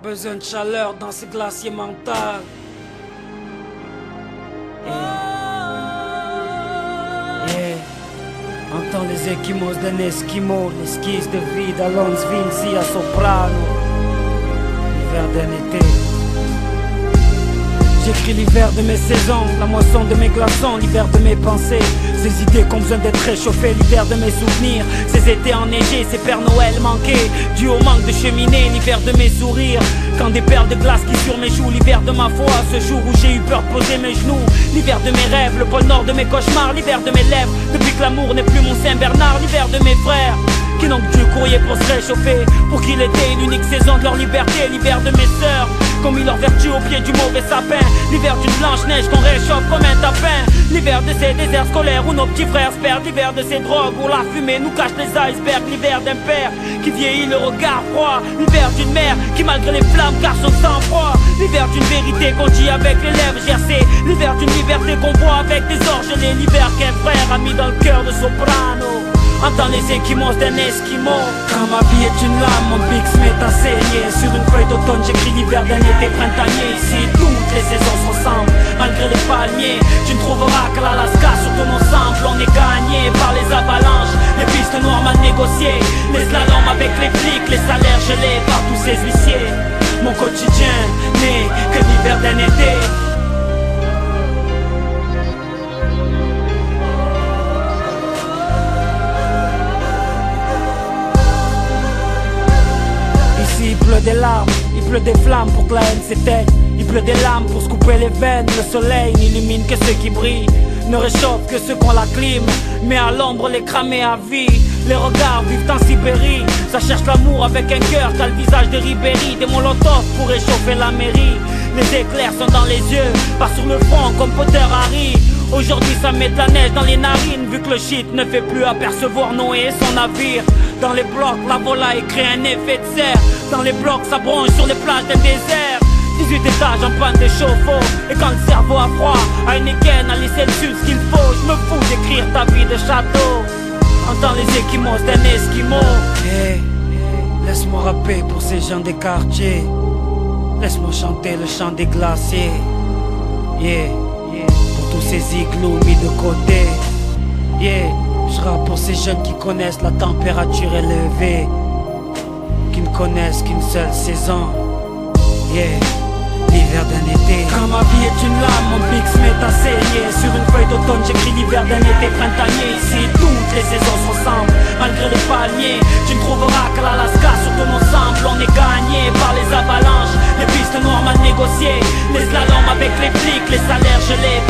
besoin de chaleur dans ce glacier mental. Entends les échymoses d'un esquimau, l'esquisse de vie d'Alonso Vinci à soprano. L'hiver d'un été. J'écris l'hiver de mes saisons, la moisson de mes glaçons, l'hiver de mes pensées. Ces idées qui ont besoin d'être réchauffées, l'hiver de mes souvenirs. Ces étés enneigés, ces Pères Noël manqués, dû au manque de cheminée, l'hiver de mes sourires. Quand des perles de glace qui sur mes joues, l'hiver de ma foi, ce jour où j'ai eu peur de poser mes genoux. L'hiver de mes rêves, le pôle nord de mes cauchemars, l'hiver de mes lèvres, depuis que l'amour n'est plus mon Saint-Bernard, l'hiver de mes frères qui n'ont que du courrier pour se réchauffer, pour qu'il était l'unique saison de leur liberté, l'hiver de mes sœurs, qu'on mis leur vertu au pied du mauvais sapin, l'hiver d'une blanche-neige qu'on réchauffe comme un tapin, l'hiver de ces déserts scolaires où nos petits frères se perdent, l'hiver de ces drogues où la fumée nous cache les icebergs, l'hiver d'un père qui vieillit le regard froid, l'hiver d'une mère qui malgré les flammes garde son sang-froid, l'hiver d'une vérité qu'on dit avec les lèvres gercées, l'hiver d'une liberté qu'on voit avec des orgelets, l'hiver qu'un frère a mis dans le cœur de soprano. Entends les échymoses d'un esquimau. Quand ma vie est une lame, mon pic se met à saigner. Sur une feuille d'automne, j'écris l'hiver d'un été printanier. Ici, toutes les saisons se ressemblent, malgré les palmiers. Tu ne trouveras qu'à l'Alaska, sur ton ensemble. On est gagné par les avalanches, les pistes noires mal négociées, les slaloms avec les flics, les salaires gelés par tous ces huissiers. Mon quotidien n'est que l'hiver d'un été. Il pleut des larmes, il pleut des flammes pour que la haine s'éteigne. Il pleut des lames pour se couper les veines. Le soleil n'illumine que ceux qui brillent, ne réchauffe que ceux qu'on la clim, mais à l'ombre les cramer à vie. Les regards vivent en Sibérie, ça cherche l'amour avec un cœur qu'a le visage de Ribéry. Des molotovs pour réchauffer la mairie. Les éclairs sont dans les yeux, pas sur le front comme Potter Harry. Aujourd'hui ça met de la neige dans les narines, vu que le shit ne fait plus apercevoir Noé et son navire. Dans les blocs, la volaille crée un effet de serre. Dans les blocs, ça bronche sur les plages d'un désert. 18 étages en panne de chauffe-eau. Et quand le cerveau a froid, Heineken a laissé dessus ce qu'il faut. Je me fous d'écrire ta vie de château. Entends les échymoses d'un esquimau. Hey, laisse-moi rapper pour ces gens des quartiers. Laisse-moi chanter le chant des glaciers. Yeah, pour tous ces igloos mis de côté. Yeah, je rappe pour ces jeunes qui connaissent la température élevée, qui ne connaissent qu'une seule saison. Yeah, l'hiver d'un été. Quand ma vie est une lame, mon pic se met à saigner. Sur une feuille d'automne, j'écris l'hiver d'un été printanier. Ici, toutes les saisons se ressemblent, malgré les palmiers. Tu ne trouveras qu'à l'Alaska, sur ton ensemble. On est gagné par les avalanches, les pistes noires mal négociées, les slaloms avec les flics, les salaires gelés.